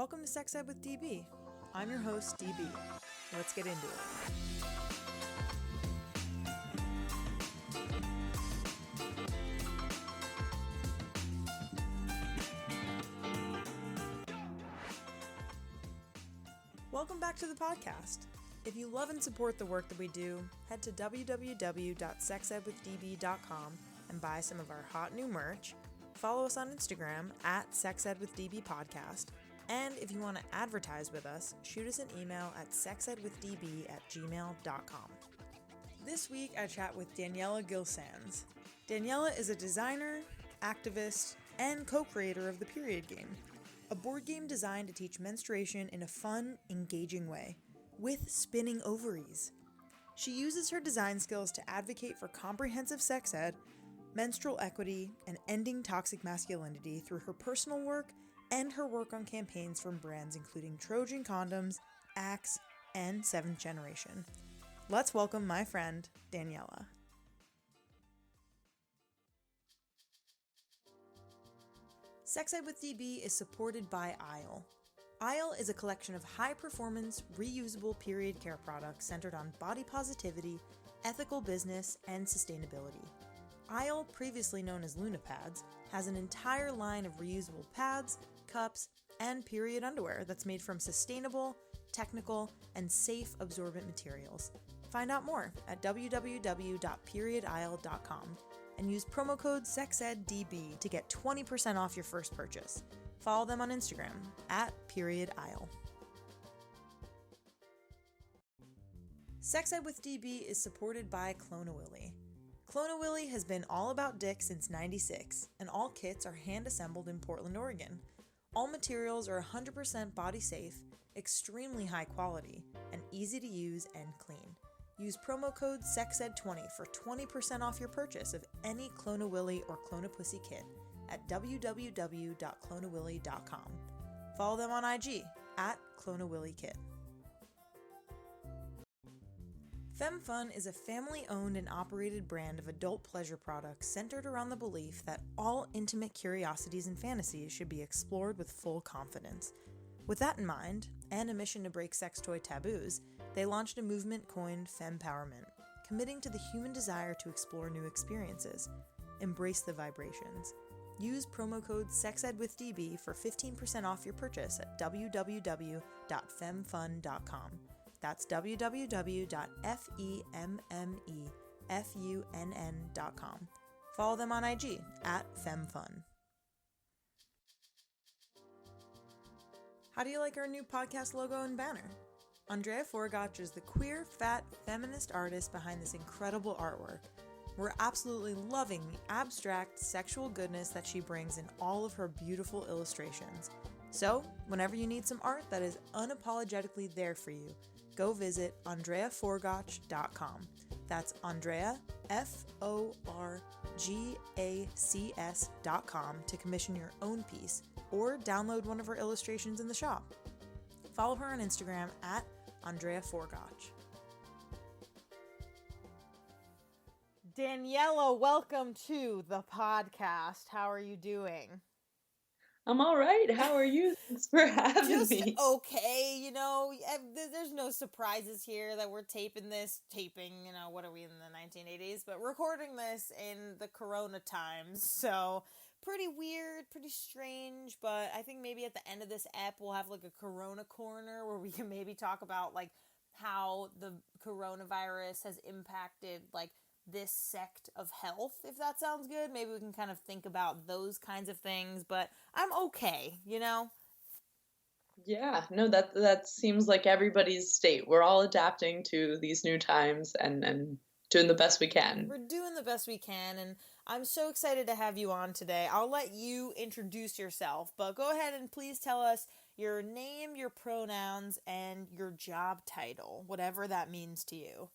Welcome to Sex Ed with DB. I'm your host, DB. Let's get into it. Welcome back to the podcast. If you love and support the work that we do, head to www.sexedwithdb.com and buy some of our hot new merch. Follow us on Instagram at sexedwithdbpodcast. And if you want to advertise with us, shoot us an email at sexedwithdb@gmail.com. This week, I chat with Daniela Gilsanz. Daniela is a designer, activist, and co-creator of the Period Game, a board game designed to teach menstruation in a fun, engaging way, with spinning ovaries. She uses her design skills to advocate for comprehensive sex ed, menstrual equity, and ending toxic masculinity through her personal work and her work on campaigns from brands including Trojan Condoms, Axe, and 7th Generation. Let's welcome my friend, Daniela. Sex Ed with DB is supported by Isle. Isle is a collection of high-performance, reusable period care products centered on body positivity, ethical business, and sustainability. Isle, previously known as Luna Pads, has an entire line of reusable pads, cups, and period underwear that's made from sustainable, technical, and safe absorbent materials. Find out more at www.periodisle.com and use promo code SEXEDDB to get 20% off your first purchase. Follow them on Instagram at @periodisle. Sex Ed with DB is supported by Clone-A-Willy. Clone-A-Willy has been all about dick since '96, and all kits are hand-assembled in Portland, Oregon. All materials are 100% body safe, extremely high quality, and easy to use and clean. Use promo code SEXED20 for 20% off your purchase of any Clone-A-Willy or Clone-A-Pussy kit at www.cloneawilly.com. Follow them on IG at Clone-A-Willy-Kit. FemmeFunn is a family-owned and operated brand of adult pleasure products centered around the belief that all intimate curiosities and fantasies should be explored with full confidence. With that in mind, and a mission to break sex toy taboos, they launched a movement coined FemmePowerment, committing to the human desire to explore new experiences. Embrace the vibrations. Use promo code SEXEDWithDB for 15% off your purchase at www.femmefun.com. That's www.femmefunn.com. Follow them on IG at FemmeFunn. How do you like our new podcast logo and banner? Andrea Forgacs is the queer, fat, feminist artist behind this incredible artwork. We're absolutely loving the abstract sexual goodness that she brings in all of her beautiful illustrations. So, whenever you need some art that is unapologetically there for you, go visit AndreaForgacs.com. That's Andrea, Forgacs.com to commission your own piece or download one of her illustrations in the shop. Follow her on Instagram at Andrea Forgacs. Daniela, welcome to the podcast. How are you doing? I'm all right. How are you? Thanks for having me. Okay, there's no surprises here that we're taping, what are we in the 1980s? But recording this in the Corona times, so pretty weird, pretty strange, but I think maybe at the end of this ep, we'll have like a Corona corner where we can maybe talk about like how the coronavirus has impacted like this sect of health, if that sounds good. Maybe we can kind of think about those kinds of things, but I'm okay, Yeah, no, that seems like everybody's state. We're all adapting to these new times and doing the best we can. We're doing the best we can, and I'm so excited to have you on today. I'll let you introduce yourself, but go ahead and please tell us your name, your pronouns, and your job title, whatever that means to you.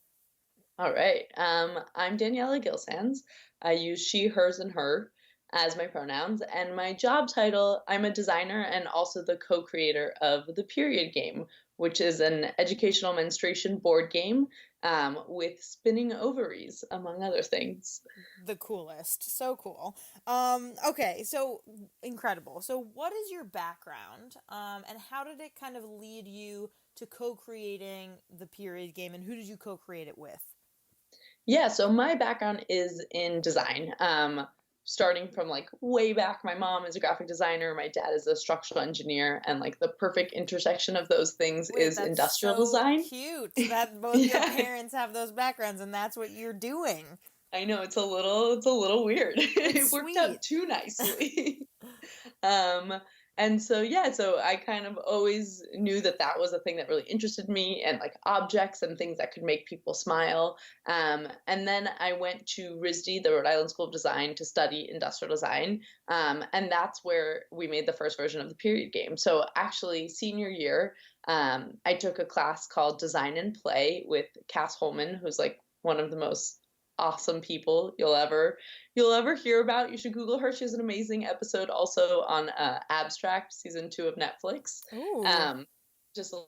All right. I'm Daniela Gilsanz. I use she, hers, and her as my pronouns. And my job title, I'm a designer and also the co-creator of the Period Game, which is an educational menstruation board game with spinning ovaries, among other things. The coolest. So cool. Okay, so incredible. So what is your background? And how did it kind of lead you to co-creating the period game, and who did you co-create it with? Yeah, so my background is in design. Starting from like way back, my mom is a graphic designer, my dad is a structural engineer, and like the perfect intersection of those things Wait, is that's industrial so design. cute that both your Yeah, parents have those backgrounds and that's what you're doing. I know it's a little weird. It's It worked sweet. out too nicely. Um, and so yeah, so I kind of always knew that that was a thing that really interested me, and like objects and things that could make people smile. And then I went to RISD, the Rhode Island School of Design, to study industrial design. And that's where we made the first version of the period game. So actually, senior year, I took a class called Design and Play with Cass Holman, who's like one of the most awesome people you'll ever hear about. You should Google her. She has an amazing episode also on Abstract season 2 of Netflix. Ooh. Um, just a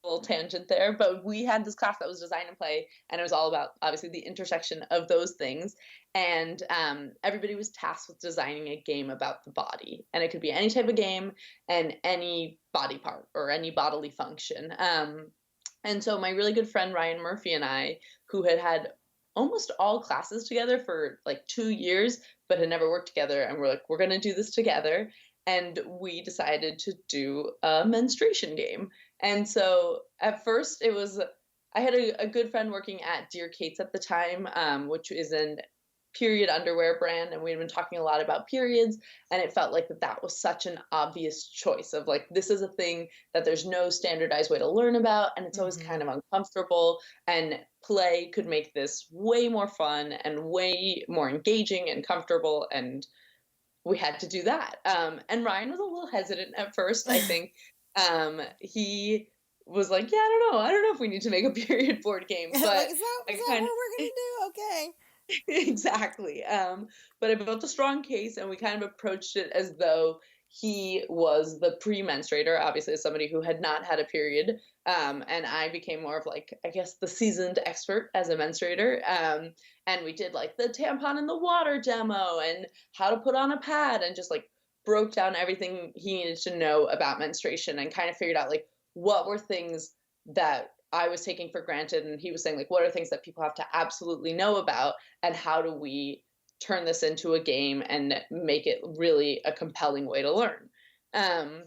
little tangent there, but we had this class that was design and play, and it was all about obviously the intersection of those things. And everybody was tasked with designing a game about the body, and it could be any type of game and any body part or any bodily function. And so my really good friend Ryan Murphy and I, who had almost all classes together for like 2 years, but had never worked together. And we're like, we're going to do this together. And we decided to do a menstruation game. And so at first, I had a good friend working at Dear Kate's at the time, which is an period underwear brand, and we had been talking a lot about periods, and it felt like that was such an obvious choice of like, this is a thing that there's no standardized way to learn about, and it's always kind of uncomfortable, and play could make this way more fun and way more engaging and comfortable, and we had to do that. And Ryan was a little hesitant at first. I think he was like, yeah, I don't know if we need to make a period board game, but Like, is that what kind of we're gonna do? Okay. exactly. But I built a strong case, and we kind of approached it as though he was the pre-menstruator, obviously as somebody who had not had a period. And I became more of like, I guess, the seasoned expert as a menstruator. And we did like the tampon in the water demo and how to put on a pad, and just like broke down everything he needed to know about menstruation, and kind of figured out like what were things that I was taking for granted, and he was saying like, what are things that people have to absolutely know about, and how do we turn this into a game and make it really a compelling way to learn. um,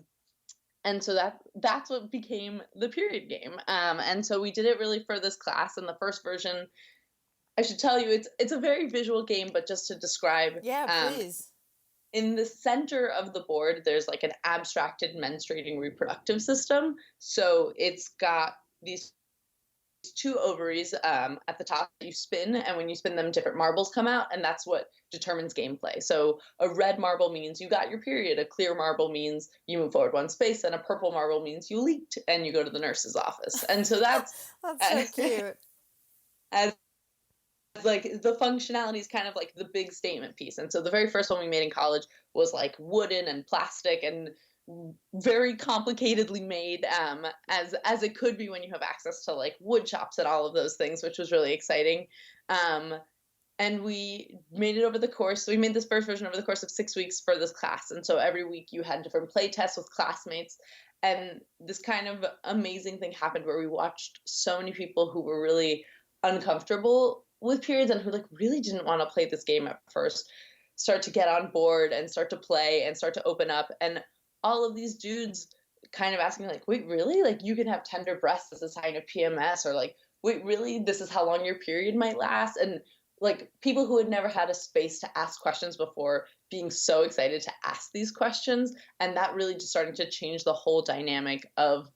and so that's what became the period game. And so we did it really for this class. And the first version, I should tell you, it's a very visual game, but just to describe, Yeah, please. in the center of the board, there's like an abstracted menstruating reproductive system. So it's got these two ovaries at the top that you spin, and when you spin them, different marbles come out, and that's what determines gameplay. So a red marble means you got your period, a clear marble means you move forward one space, and a purple marble means you leaked and you go to the nurse's office. And so that's That's so cute. as like the functionality is kind of like the big statement piece. And so the very first one we made in college was like wooden and plastic and very complicatedly made, as it could be when you have access to like wood shops and all of those things, which was really exciting. um, and we made it over the course. So we made this first version over the course of 6 weeks for this class, and so every week you had different play tests with classmates. And this kind of amazing thing happened where we watched so many people who were really uncomfortable with periods and who like really didn't want to play this game at first start to get on board and start to play and start to open up. And all of these dudes kind of asking like, wait, really? Like you can have tender breasts as a sign of PMS, or like, wait, really? This is how long your period might last? And like people who had never had a space to ask questions before being so excited to ask these questions. And that really just starting to change the whole dynamic of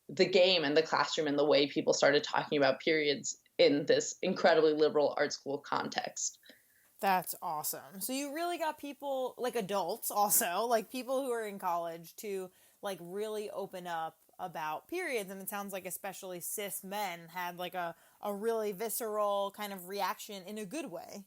the game and the classroom and the way people started talking about periods in this incredibly liberal art school context. That's awesome. So you really got people, like adults also, like people who are in college, to like really open up about periods. And it sounds like especially cis men had like a really visceral kind of reaction in a good way.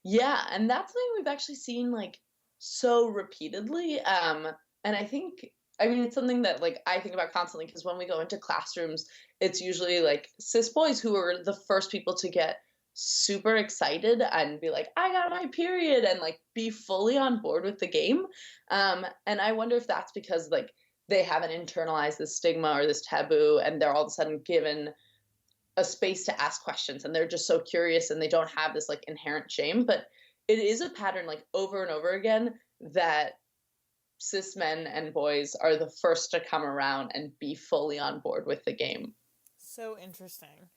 Yeah, and that's something we've actually seen like so repeatedly. And I think I mean, it's something that like I think about constantly because when we go into classrooms, it's usually like cis boys who are the first people to get super excited and be like, I got my period and like be fully on board with the game. And I wonder if that's because like they haven't internalized this stigma or this taboo and they're all of a sudden given a space to ask questions and they're just so curious and they don't have this like inherent shame. But it is a pattern like over and over again that cis men and boys are the first to come around and be fully on board with the game. So interesting.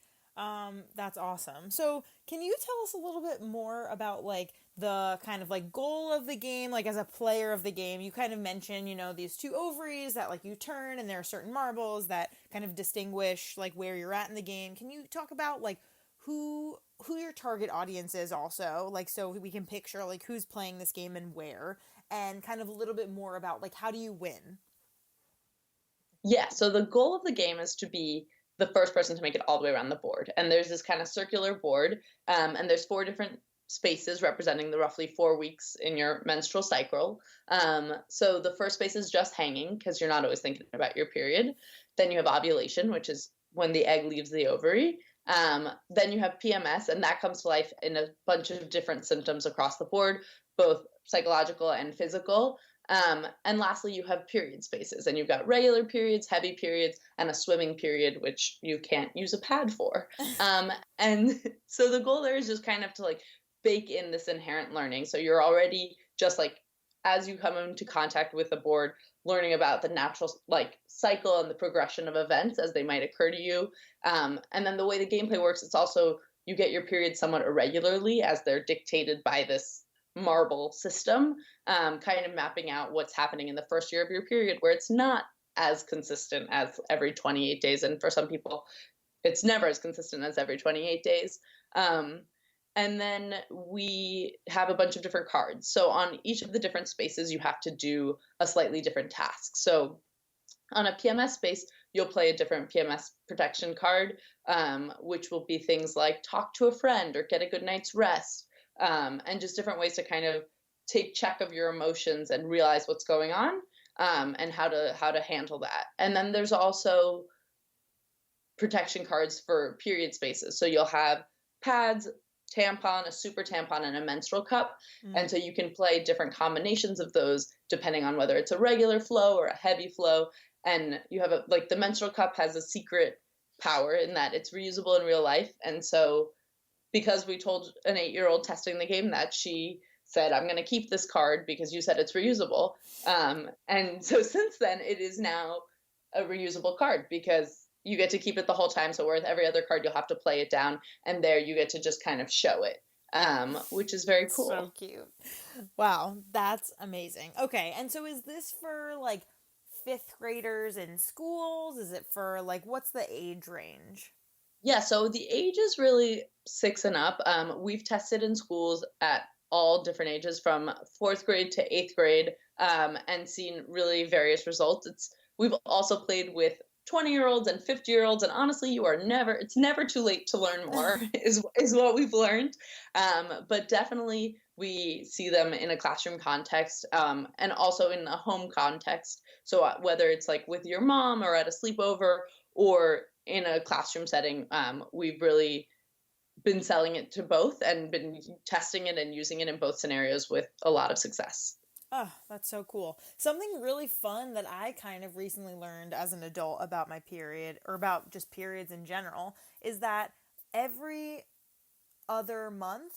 That's awesome. So, can you tell us a little bit more about like the kind of like goal of the game, like as a player of the game? You kind of mentioned, these two ovaries that like you turn and there are certain marbles that kind of distinguish like where you're at in the game. Can you talk about like who your target audience is also, like so we can picture like who's playing this game and where, and kind of a little bit more about like how do you win? Yeah, so the goal of the game is to be the first person to make it all the way around the board. And there's this kind of circular board, and there's 4 different spaces representing the roughly 4 weeks in your menstrual cycle. So the first space is just hanging because you're not always thinking about your period. Then you have ovulation, which is when the egg leaves the ovary. Then you have PMS, and that comes to life in a bunch of different symptoms across the board, both psychological and physical. And lastly, you have period spaces, and you've got regular periods, heavy periods, and a swimming period, which you can't use a pad for. And so the goal there is just kind of to like bake in this inherent learning. So you're already just like, as you come into contact with the board, learning about the natural like cycle and the progression of events as they might occur to you. And then the way the gameplay works, it's also you get your period somewhat irregularly as they're dictated by this marble system, kind of mapping out what's happening in the first year of your period, where it's not as consistent as every 28 days. And for some people, it's never as consistent as every 28 days. And then we have a bunch of different cards. So on each of the different spaces, you have to do a slightly different task. So on a PMS space, you'll play a different PMS protection card, which will be things like talk to a friend or get a good night's rest, and just different ways to kind of take check of your emotions and realize what's going on, and how to handle that. And then there's also protection cards for period spaces. So you'll have pads, tampon, a super tampon, and a menstrual cup. And so you can play different combinations of those depending on whether it's a regular flow or a heavy flow. And you have like the menstrual cup has a secret power in that it's reusable in real life. And so because we told an 8-year-old testing the game that, she said, I'm going to keep this card because you said it's reusable. And so since then, it is now a reusable card because you get to keep it the whole time. So with every other card, you'll have to play it down. And there you get to just kind of show it, which is very cool. So cute. Wow, that's amazing. Okay, and so is this for like 5th graders in schools? Is it for like, what's the age range? Yeah, so the age is really 6 and up. We've tested in schools at all different ages from 4th grade to 8th grade, and seen really various results. We've also played with 20-year-olds and 50-year-olds, and honestly, it's never too late to learn more is what we've learned. But definitely we see them in a classroom context, and also in a home context. So whether it's like with your mom or at a sleepover or in a classroom setting, we've really been selling it to both and been testing it and using it in both scenarios with a lot of success. Oh, that's so cool. Something really fun that I kind of recently learned as an adult about my period, or about just periods in general, is that every other month,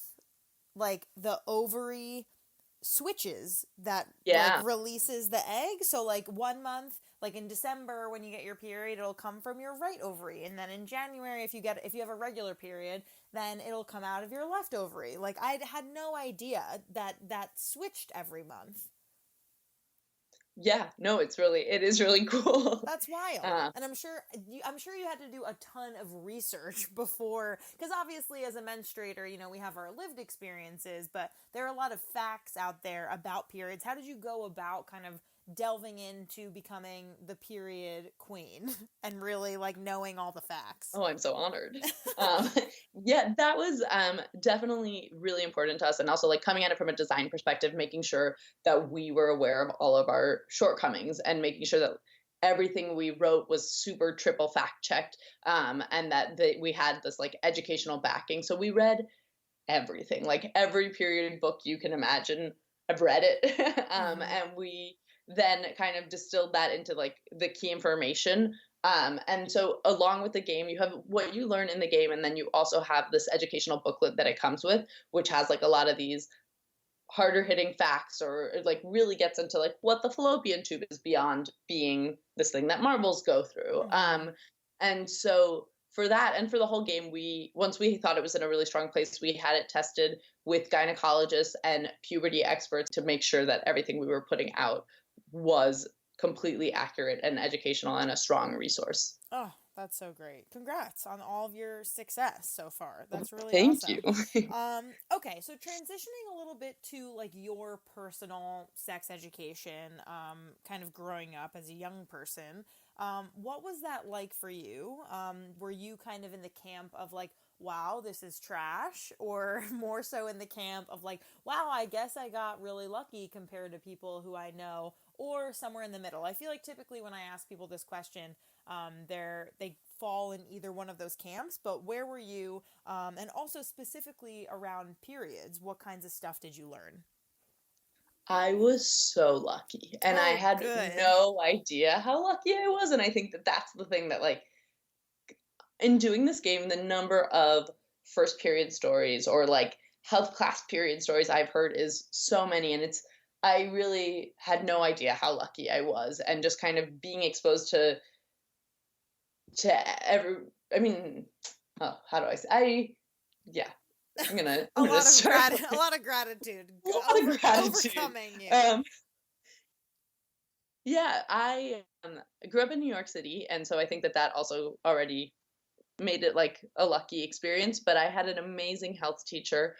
like the ovary switches that like releases the egg. So like one month, like in December when you get your period, it'll come from your right ovary, and then in January if you have a regular period, then it'll come out of your left ovary. Like I had no idea that switched every month. Yeah, no, it is really cool. That's wild. And I'm sure you had to do a ton of research before, because obviously as a menstruator, we have our lived experiences, but there are a lot of facts out there about periods. How did you go about kind of delving into becoming the period queen and really like knowing all the facts. Oh, I'm so honored. Um, yeah, that was definitely really important to us. And also, like, coming at it from a design perspective, making sure that we were aware of all of our shortcomings and making sure that everything we wrote was super triple fact checked, and that we had this like educational backing. So we read everything, like every period book you can imagine. I've read it. And we then kind of distilled that into like the key information. And so along with the game, you have what you learn in the game, and then you also have this educational booklet that it comes with, which has like a lot of these harder hitting facts, or like really gets into like what the fallopian tube is beyond being this thing that marbles go through. And so for that and for the whole game, once we thought it was in a really strong place, we had it tested with gynecologists and puberty experts to make sure that everything we were putting out was completely accurate and educational and a strong resource. Oh, that's so great. Congrats on all of your success so far. That's really Thank awesome. you. Okay, so transitioning a little bit to like your personal sex education, kind of growing up as a young person, what was that like for you? Were you kind of in the camp of like, wow, this is trash, or more so in the camp of like, wow, I guess I got really lucky compared to people who I know, or somewhere in the middle? I feel like typically when I ask people this question, they fall in either one of those camps, but where were you? And also specifically around periods, what kinds of stuff did you learn? I was so lucky, and I Oh, had good. no idea how lucky I was. And I think that that's the thing that, like, in doing this game, the number of first period stories or like health class period stories I've heard is so many. And I really had no idea how lucky I was. And just kind of being exposed to every, I mean, oh, how do I say? Yeah, I'm gonna, a I'm gonna lot of start. a lot of gratitude. A lot of gratitude. Overcoming you. Yeah, I grew up in New York City, and so I think that that also already made it like a lucky experience. But I had an amazing health teacher,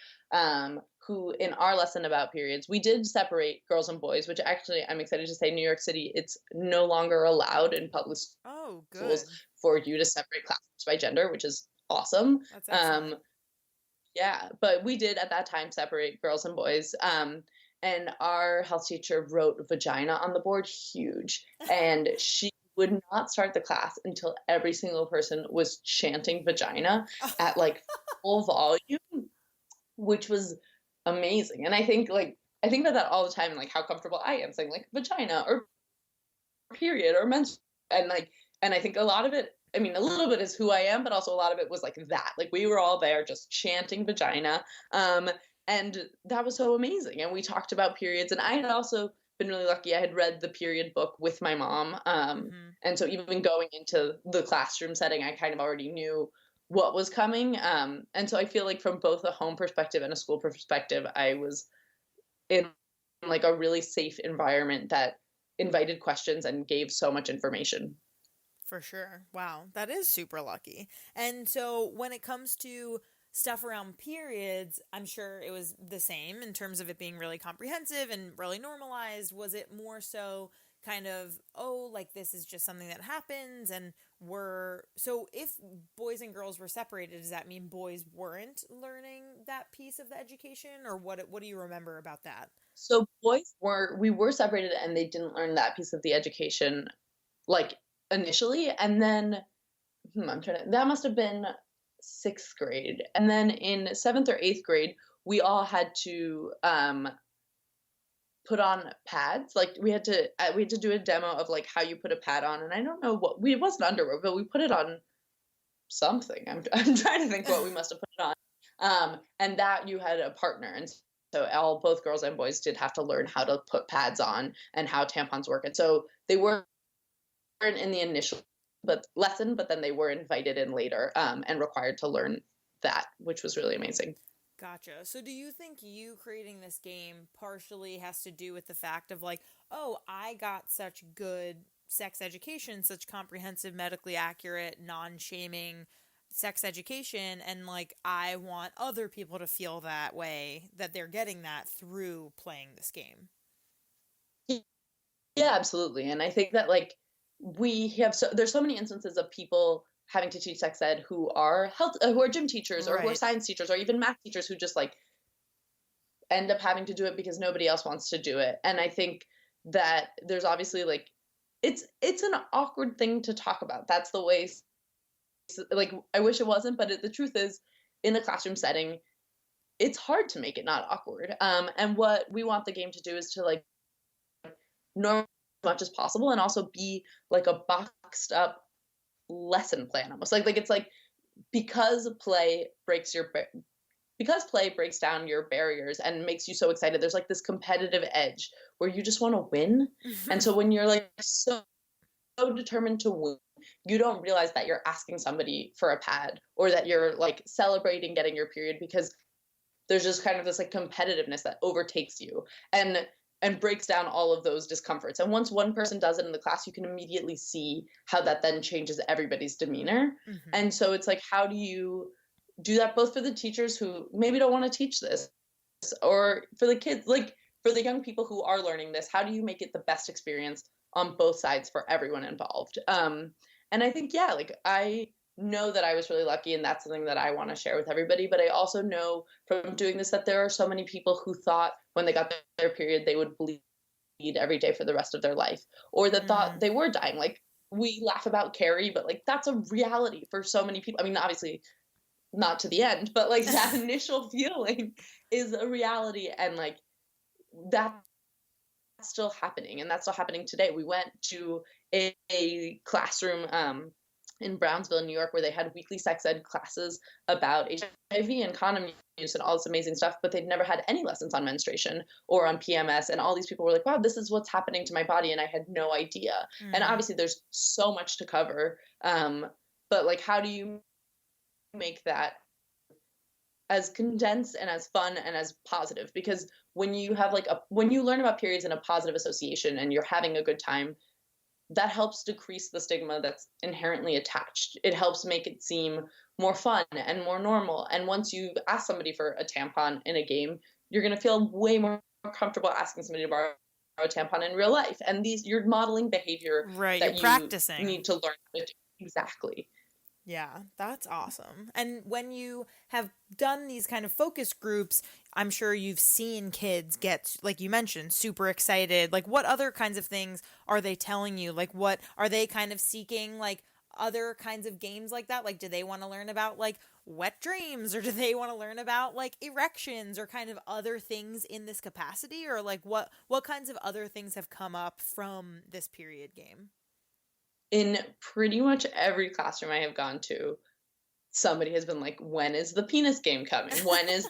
who in our lesson about periods, we did separate girls and boys, which actually I'm excited to say New York City, it's no longer allowed in public Oh, good. schools for you to separate classrooms by gender, which is awesome. That's excellent. Yeah, but we did at that time separate girls and boys. And our health teacher wrote vagina on the board huge. And she would not start the class until every single person was chanting vagina at like full volume, which was amazing. And I think about that all the time, like how comfortable I am saying like vagina or period or menstrual. And like, and I think a lot of it, I mean, a little bit is who I am, but also a lot of it was like that. Like we were all there just chanting vagina. And that was so amazing. And we talked about periods. And I had also been really lucky. I had read the period book with my mom. And so even going into the classroom setting, I kind of already knew what was coming. And so I feel like from both a home perspective and a school perspective, I was in like a really safe environment that invited questions and gave so much information. For sure. Wow, that is super lucky. And so when it comes to stuff around periods, I'm sure it was the same in terms of it being really comprehensive and really normalized. Was it more so kind of, oh, like this is just something that happens and so if boys and girls were separated, does that mean boys weren't learning that piece of the education, or what do you remember about that? So we were separated and they didn't learn that piece of the education like initially. And then that must have been sixth grade. And then in seventh or eighth grade, we all had to put on pads. Like we had to do a demo of like how you put a pad on. And I don't know it wasn't underwear, but we put it on something. I'm trying to think what we must have put it on. And that you had a partner. And so both girls and boys did have to learn how to put pads on and how tampons work. And so they weren't in the initial lesson, but then they were invited in later, and required to learn that, which was really amazing. Gotcha. So do you think you creating this game partially has to do with the fact of like, oh, I got such good sex education, such comprehensive, medically accurate, non-shaming sex education, and like I want other people to feel that way, that they're getting that through playing this game? Yeah, absolutely. And I think that like there's so many instances of people having to teach sex ed who are gym teachers or who are Right. science teachers or even math teachers who just like end up having to do it because nobody else wants to do it. And I think that there's obviously like it's an awkward thing to talk about. That's the way like I wish it wasn't, but the truth is in the classroom setting, it's hard to make it not awkward. And what we want the game to do is to like norm as much as possible and also be like a boxed up lesson plan almost like it's like because play breaks your because play breaks down your barriers and makes you so excited, there's like this competitive edge where you just want to win. And so when you're like so determined to win, you don't realize that you're asking somebody for a pad or that you're like celebrating getting your period because there's just kind of this like competitiveness that overtakes you and breaks down all of those discomforts. And once one person does it in the class, you can immediately see how that then changes everybody's demeanor. Mm-hmm. And so it's like, how do you do that both for the teachers who maybe don't want to teach this or for the kids, like for the young people who are learning this, how do you make it the best experience on both sides for everyone involved? And I think, yeah, like I know that I was really lucky and that's something that I want to share with everybody. But I also know from doing this that there are so many people who thought when they got their period, they would bleed every day for the rest of their life or that thought they were dying. Like we laugh about Carrie, but like that's a reality for so many people. I mean, obviously not to the end, but like that initial feeling is a reality. And like that's still happening and that's still happening today. We went to a classroom in Brownsville, New York, where they had weekly sex ed classes about HIV and condom use and all this amazing stuff, but they'd never had any lessons on menstruation or on PMS. And all these people were like, wow, this is what's happening to my body. And I had no idea. And obviously there's so much to cover. But like, how do you make that as condensed and as fun and as positive? Because when you have like when you learn about periods in a positive association and you're having a good time, that helps decrease the stigma that's inherently attached. It helps make it seem more fun and more normal. And once you ask somebody for a tampon in a game, you're going to feel way more comfortable asking somebody to borrow a tampon in real life. And you're modeling behavior Right, you're that you practicing. need to learn how to do. Exactly. Yeah, that's awesome. And when you have done these kind of focus groups, I'm sure you've seen kids get, like you mentioned, super excited. Like, what other kinds of things are they telling you? Like, what are they kind of seeking? Like, other kinds of games like that? Like, do they want to learn about, like, wet dreams? Or do they want to learn about, like, erections or kind of other things in this capacity? Or, like, what kinds of other things have come up from this period game? In pretty much every classroom I have gone to, somebody has been like, when is the penis game coming? When is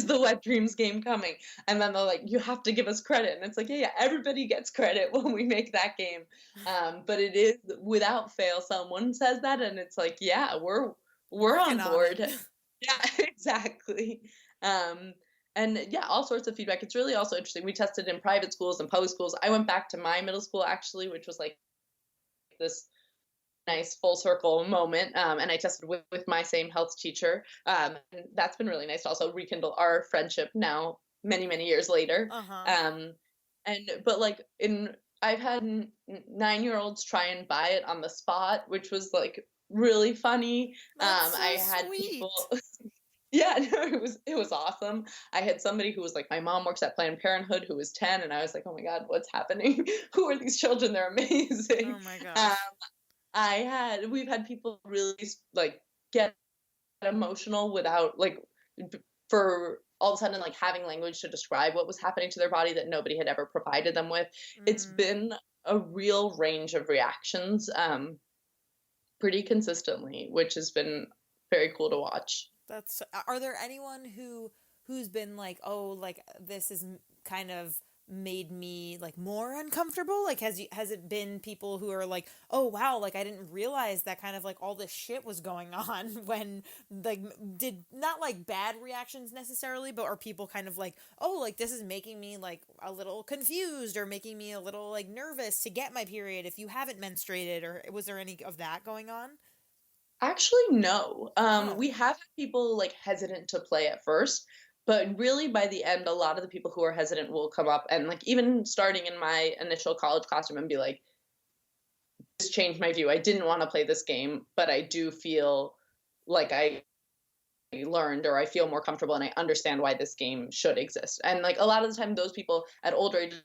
the wet dreams game coming? And then they're like, you have to give us credit. And it's like, yeah, everybody gets credit when we make that game. But it is without fail, someone says that and it's like, yeah, we're on Working on board. it. Yeah, exactly. Um, and yeah, all sorts of feedback. It's really also interesting. We tested in private schools and public schools. I went back to my middle school actually, which was like this nice full circle moment. And I tested with my same health teacher. And that's been really nice to also rekindle our friendship now, many, many years later. Uh-huh. But like I've had 9-year-olds try and buy it on the spot, which was like really funny. That's so I had people, sweet. yeah, no, it was awesome. I had somebody who was like, my mom works at Planned Parenthood, who was 10, and I was like, oh my god, what's happening? Who are these children? They're amazing. Oh my Um, gosh. we've had people really like get emotional without like for all of a sudden like having language to describe what was happening to their body that nobody had ever provided them with. It's Mm, been a real range of reactions, pretty consistently, which has been very cool to watch. that's. Are there anyone who's been like, oh, like this is kind of made me like more uncomfortable? Like, has it been people who are like, oh wow, like I didn't realize that kind of like all this shit was going on when like did not like bad reactions necessarily, but are people kind of like, oh, like this is making me like a little confused or making me a little like nervous to get my period if you haven't menstruated, or was there any of that going on? Actually, no. Oh. We have had people like hesitant to play at first, But really, by the end, a lot of the people who are hesitant will come up and, like, even starting in my initial college classroom and be like, this changed my view. I didn't want to play this game, but I do feel like I learned, or I feel more comfortable and I understand why this game should exist. And like a lot of the time, those people at older ages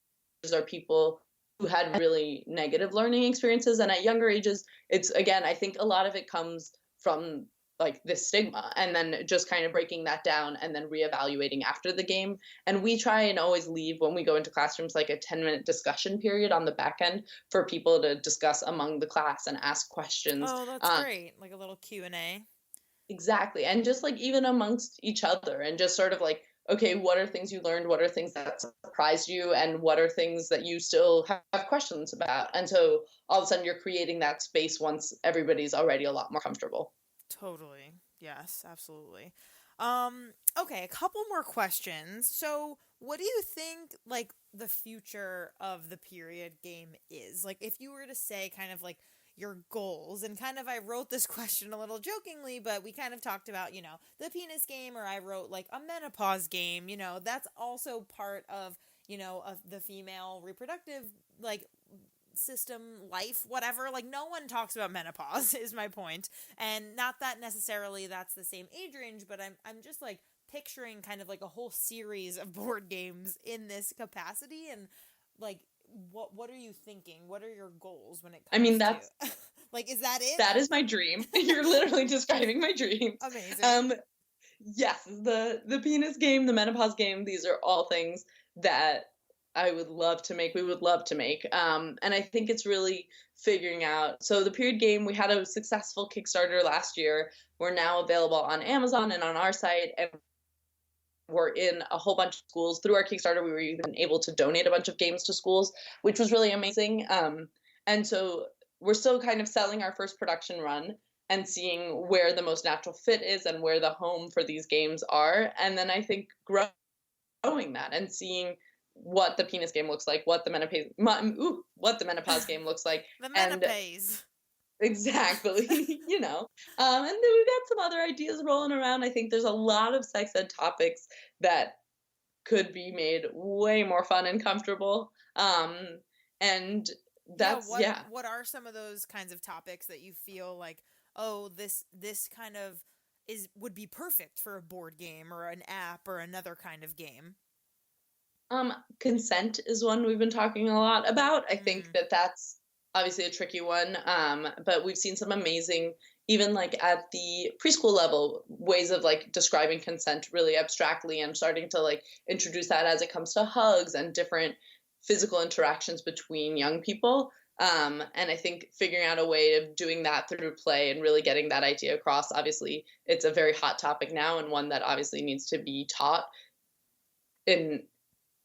are people who had really negative learning experiences. And at younger ages, it's, again, I think a lot of it comes from like this stigma, and then just kind of breaking that down and then reevaluating after the game. And we try and always leave, when we go into classrooms, like a 10-minute discussion period on the back end for people to discuss among the class and ask questions. Oh, that's great. Like a little Q&A. Exactly. And just like even amongst each other, and just sort of like, okay, what are things you learned? What are things that surprised you? And what are things that you still have questions about? And so all of a sudden you're creating that space once everybody's already a lot more comfortable. Totally. Yes, absolutely. Okay, a couple more questions. So, what do you think, like, the future of the period game is? Like, if you were to say kind of like your goals, and kind of, I wrote this question a little jokingly, but we kind of talked about, the penis game, or I wrote like a menopause game, that's also part of, of the female reproductive, like, system, life, whatever. Like, no one talks about menopause is my point. And not that necessarily that's the same age range, but I'm just like picturing kind of like a whole series of board games in this capacity. And like, what are you thinking? What are your goals when it comes I mean, to like, is that it? That is my dream. You're literally describing my dreams. Amazing. Yes, the penis game, the menopause game, these are all things that I would love to make. We would love to make. And I think it's really figuring out. So the period game, we had a successful Kickstarter last year. We're now available on Amazon and on our site, and we're in a whole bunch of schools. Through our Kickstarter, we were even able to donate a bunch of games to schools, which was really amazing. And so we're still kind of selling our first production run and seeing where the most natural fit is and where the home for these games are. And then I think growing that and seeing what the penis game looks like, what the menopause game looks like. The menopause. Exactly. And then we've got some other ideas rolling around. I think there's a lot of sex ed topics that could be made way more fun and comfortable. And that's, What are some of those kinds of topics that you feel like, oh, this kind of would be perfect for a board game or an app or another kind of game? Consent is one we've been talking a lot about. I think that's obviously a tricky one. But we've seen some amazing, even like at the preschool level, ways of like describing consent really abstractly, and starting to like introduce that as it comes to hugs and different physical interactions between young people. And I think figuring out a way of doing that through play and really getting that idea across. Obviously, it's a very hot topic now, and one that obviously needs to be taught in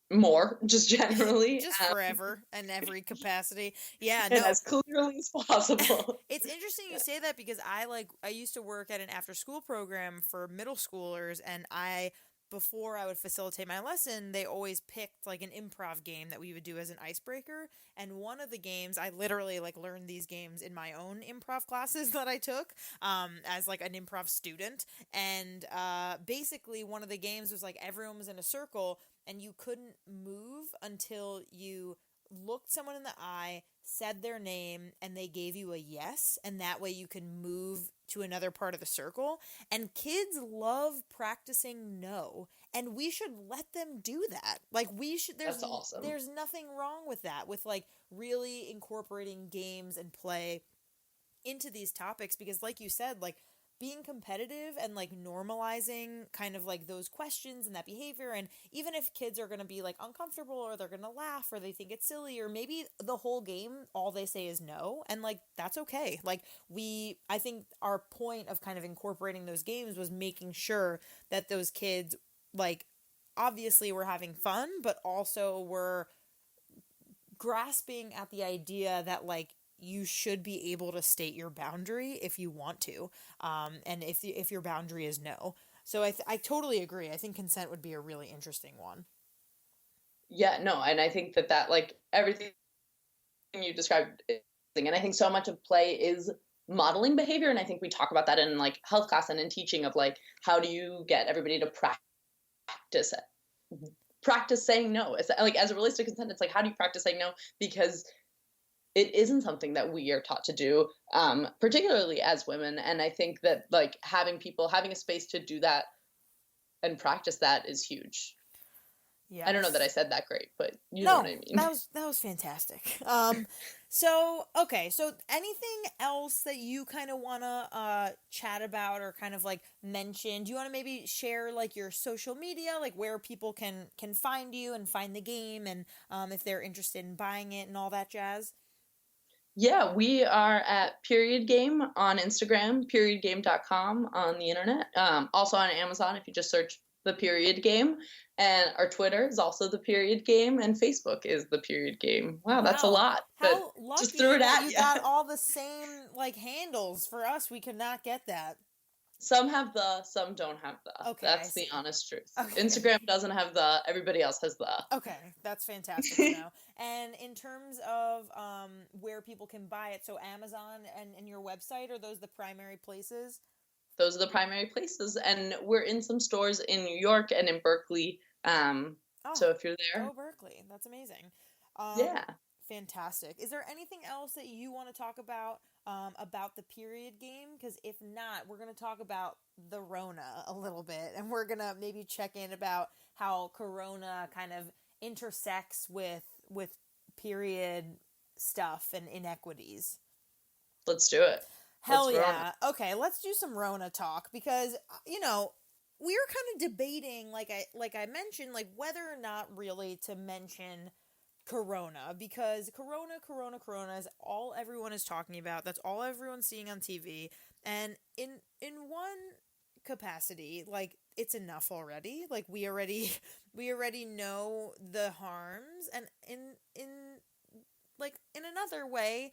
more, just generally, just forever and every capacity. And as clearly as possible. It's interesting you say that, because I used to work at an after school program for middle schoolers, and before I would facilitate my lesson, they always picked like an improv game that we would do as an icebreaker. And one of the games, I literally like learned these games in my own improv classes that I took as like an improv student. And basically one of the games was like everyone was in a circle, and you couldn't move until you looked someone in the eye, said their name, and they gave you a yes, and that way you can move to another part of the circle. And kids love practicing no, and we should let them do that. Like, that's awesome. There's nothing wrong with that, with like really incorporating games and play into these topics, because like you said, like being competitive and like normalizing kind of like those questions and that behavior. And even if kids are going to be like uncomfortable, or they're going to laugh, or they think it's silly, or maybe the whole game, all they say is no. And like, that's okay. Like I think our point of kind of incorporating those games was making sure that those kids, like, obviously were having fun, but also were grasping at the idea that like, you should be able to state your boundary if you want to, and if your boundary is no. So I totally agree. I think consent would be a really interesting one. Yeah, no, and I think that like everything you described, and I think so much of play is modeling behavior, and I think we talk about that in like health class and in teaching of like, how do you get everybody to practice practice practice saying no. It's like, as it relates to consent, it's like, how do you practice saying no? Because it isn't something that we are taught to do, particularly as women. And I think that like having a space to do that and practice that is huge. Yes. I don't know that I said that great, but you know what I mean. That was fantastic. So okay, so anything else that you kind of want to chat about or kind of like mention? Do you want to maybe share like your social media, like where people can find you and find the game, and if they're interested in buying it and all that jazz? Yeah, we are at Period Game on Instagram, periodgame.com on the internet. Also on Amazon if you just search the Period Game. And our Twitter is also the Period Game, and Facebook is the Period Game. Wow, that's a lot. How lucky just threw it that at you got all the same like handles. For us, we could not get that. Some have the, some don't have the. Okay, that's the honest truth. Okay. Instagram doesn't have the, everybody else has the. Okay, that's fantastic to know. And in terms of where people can buy it, so Amazon and your website, are those the primary places? Those are the primary places, and we're in some stores in New York and in Berkeley. So if you're there. Oh, Berkeley. That's amazing. Yeah. Fantastic. Is there anything else that you want to talk about the period game? Because if not, we're going to talk about the Rona a little bit, and we're going to maybe check in about how Corona kind of intersects with period stuff and inequities. Let's do it. Hell yeah. Okay, let's do some Rona talk, because, you know, we were kind of debating, like I mentioned, like whether or not really to mention Corona, because Corona is all everyone is talking about. That's all everyone's seeing on TV. And in one capacity, like, it's enough already. Like, we already know the harms, and in another way,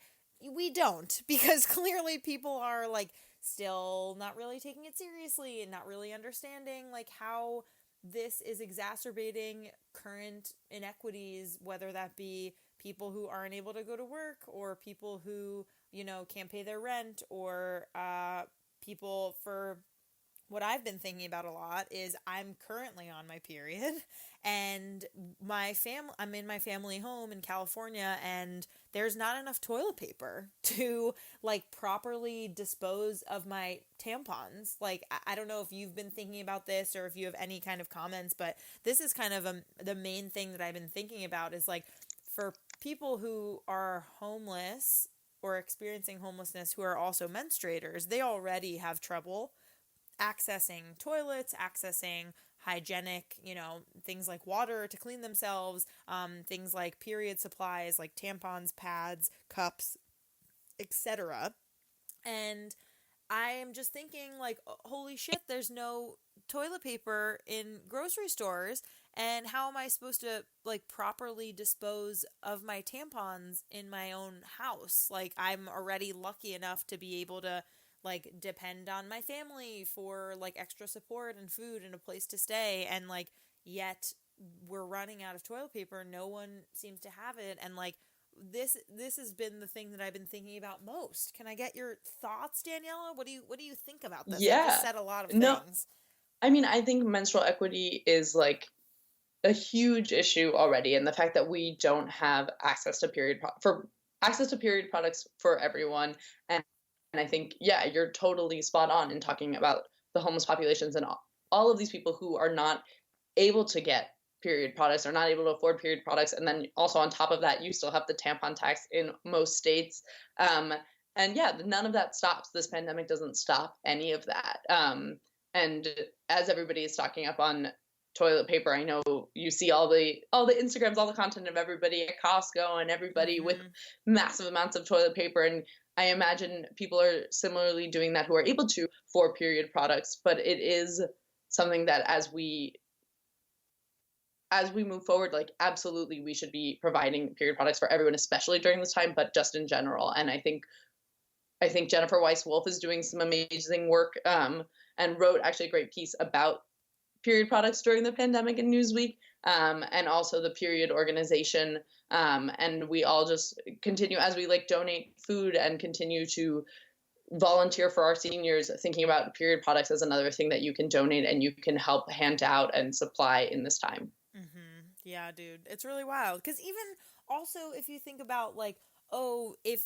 we don't, because clearly people are like still not really taking it seriously and not really understanding like how this is exacerbating current inequities, whether that be people who aren't able to go to work, or people who, you know, can't pay their rent, or people. For what I've been thinking about a lot is I'm currently on my period, and I'm in my family home in California, and there's not enough toilet paper to like properly dispose of my tampons. Like, I don't know if you've been thinking about this or if you have any kind of comments, but this is kind of the main thing that I've been thinking about, is like, for people who are homeless or experiencing homelessness who are also menstruators, they already have trouble accessing toilets, accessing hygienic, you know, things like water to clean themselves, things like period supplies, like tampons, pads, cups, etc. And I am just thinking, like, holy shit, there's no toilet paper in grocery stores, and how am I supposed to, like, properly dispose of my tampons in my own house? Like, I'm already lucky enough to be able to, like, depend on my family for, like, extra support and food and a place to stay, and, like, yet we're running out of toilet paper. No one seems to have it, and, like, this has been the thing that I've been thinking about most. Can I get your thoughts, Daniela? What do you think about this? Yeah. I just said a lot of things. I mean, I think menstrual equity is like a huge issue already, and the fact that we don't have access to period products for everyone. And I think, yeah, you're totally spot on in talking about the homeless populations and all of these people who are not able to get period products, or not able to afford period products. And then also on top of that, you still have the tampon tax in most states. And yeah, none of that stops. This pandemic doesn't stop any of that. And as everybody is stocking up on toilet paper, I know you see all the Instagrams, all the content of everybody at Costco and everybody with massive amounts of toilet paper. And I imagine people are similarly doing that who are able to for period products. But it is something that as we move forward, like, absolutely we should be providing period products for everyone, especially during this time, but just in general. And I think Jennifer Weiss-Wolf is doing some amazing work, and wrote actually a great piece about period products during the pandemic in Newsweek, and also the Period Organization. And we all just continue, as we like donate food and continue to volunteer for our seniors, thinking about period products as another thing that you can donate and you can help hand out and supply in this time. Mm-hmm. Yeah, dude, it's really wild. Because even also, if you think about like, oh, if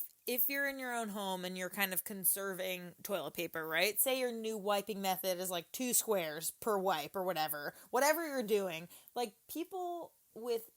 you're in your own home and you're kind of conserving toilet paper, right? Say your new wiping method is like 2 squares per wipe or whatever you're doing. Like people with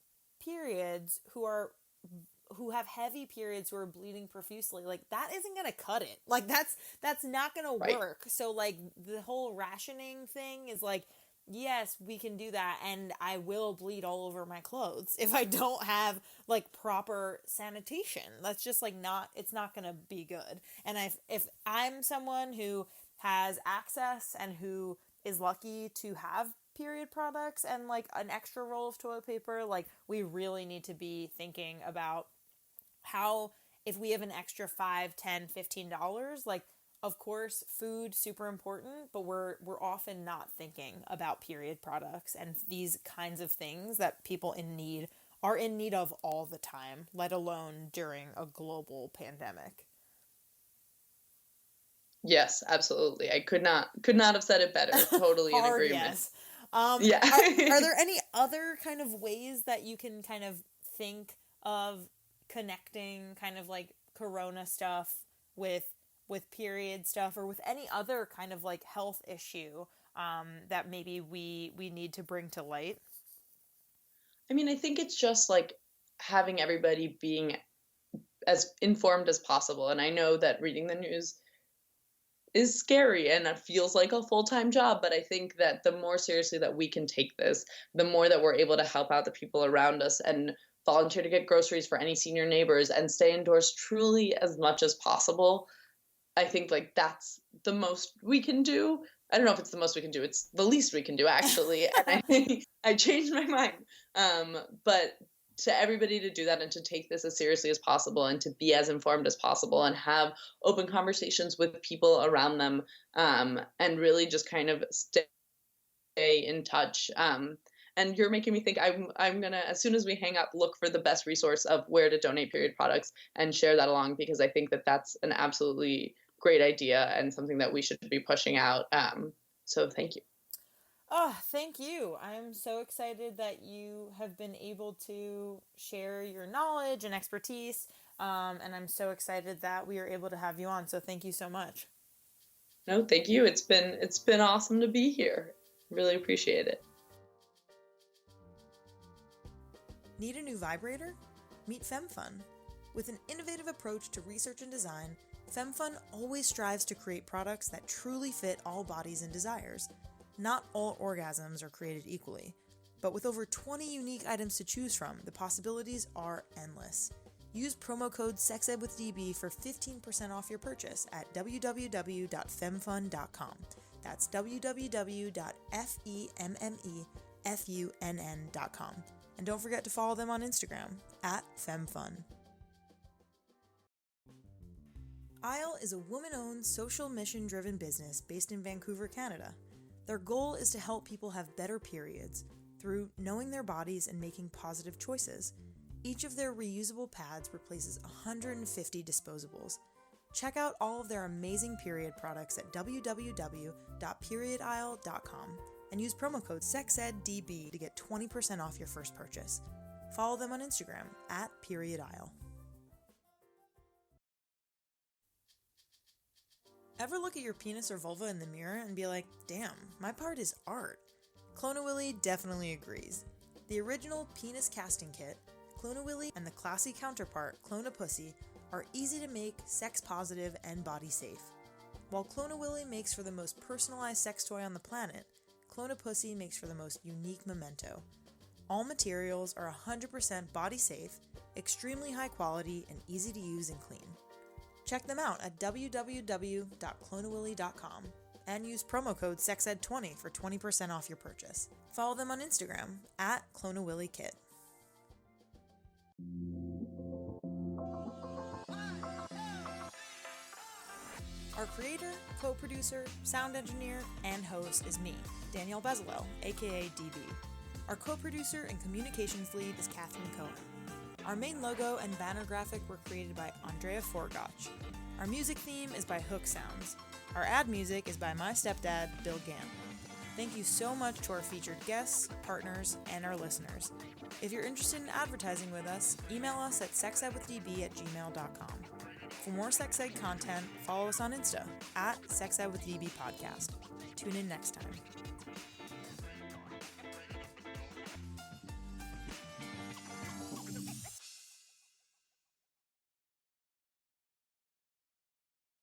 periods who have heavy periods, who are bleeding profusely, like that isn't gonna cut it. Like that's not gonna work. So like the whole rationing thing is like, yes, we can do that, and I will bleed all over my clothes if I don't have like proper sanitation. That's just like it's not gonna be good. And if I'm someone who has access and who is lucky to have period products and like an extra roll of toilet paper, like we really need to be thinking about how, if we have an extra $5, $10, $15, like of course food super important, but we're often not thinking about period products and these kinds of things that people are in need of all the time, let alone during a global pandemic. Yes, absolutely. I could not have said it better. Totally in agreement. Yes. Yeah. Are there any other kind of ways that you can kind of think of connecting kind of like corona stuff with period stuff, or with any other kind of like health issue that maybe we need to bring to light? I mean, I think it's just like having everybody being as informed as possible. And I know that reading the news is scary and it feels like a full-time job, but I think that the more seriously that we can take this, the more that we're able to help out the people around us and volunteer to get groceries for any senior neighbors and stay indoors truly as much as possible. I think like that's the most we can do. I don't know if it's the most we can do. It's the least we can do, actually. And I changed my mind. But to everybody to do that and to take this as seriously as possible and to be as informed as possible and have open conversations with people around them, and really just kind of stay in touch. And you're making me think I'm gonna, as soon as we hang up, look for the best resource of where to donate period products and share that along, because I think that that's an absolutely great idea and something that we should be pushing out. So thank you. Oh, thank you. I'm so excited that you have been able to share your knowledge and expertise. And I'm so excited that we are able to have you on. So thank you so much. No, thank you. It's been awesome to be here. Really appreciate it. Need a new vibrator? Meet FemmeFunn. With an innovative approach to research and design, FemmeFunn always strives to create products that truly fit all bodies and desires. Not all orgasms are created equally, but with over 20 unique items to choose from, the possibilities are endless. Use promo code SEXEDWITHDB for 15% off your purchase at www.femmefun.com. That's www.femmefun.com. And don't forget to follow them on Instagram at FemmeFunn. Isle is a woman-owned, social mission-driven business based in Vancouver, Canada. Their goal is to help people have better periods through knowing their bodies and making positive choices. Each of their reusable pads replaces 150 disposables. Check out all of their amazing period products at www.periodisle.com and use promo code SEXEDDB to get 20% off your first purchase. Follow them on Instagram at periodisle. Ever look at your penis or vulva in the mirror and be like, damn, my part is art? Clone-A-Willy definitely agrees. The original penis casting kit, Clone-A-Willy, and the classy counterpart, Clone-A-Pussy, are easy to make, sex positive, and body safe. While Clone-A-Willy makes for the most personalized sex toy on the planet, Clone-A-Pussy makes for the most unique memento. All materials are 100% body safe, extremely high quality, and easy to use and clean. Check them out at www.cloneawilly.com and use promo code SEXED20 for 20% off your purchase. Follow them on Instagram at Clone-A-Willy-Kit. Our creator, co-producer, sound engineer, and host is me, Danielle Bezalel, aka DB. Our co-producer and communications lead is Cathren Cohen. Our main logo and banner graphic were created by Andrea Forgacs. Our music theme is by Hook Sounds. Our ad music is by my stepdad, Bill Gant. Thank you so much to our featured guests, partners, and our listeners. If you're interested in advertising with us, email us at sexedwithdb@gmail.com. For more sex ed content, follow us on Insta @sexedwithdbpodcast. Tune in next time.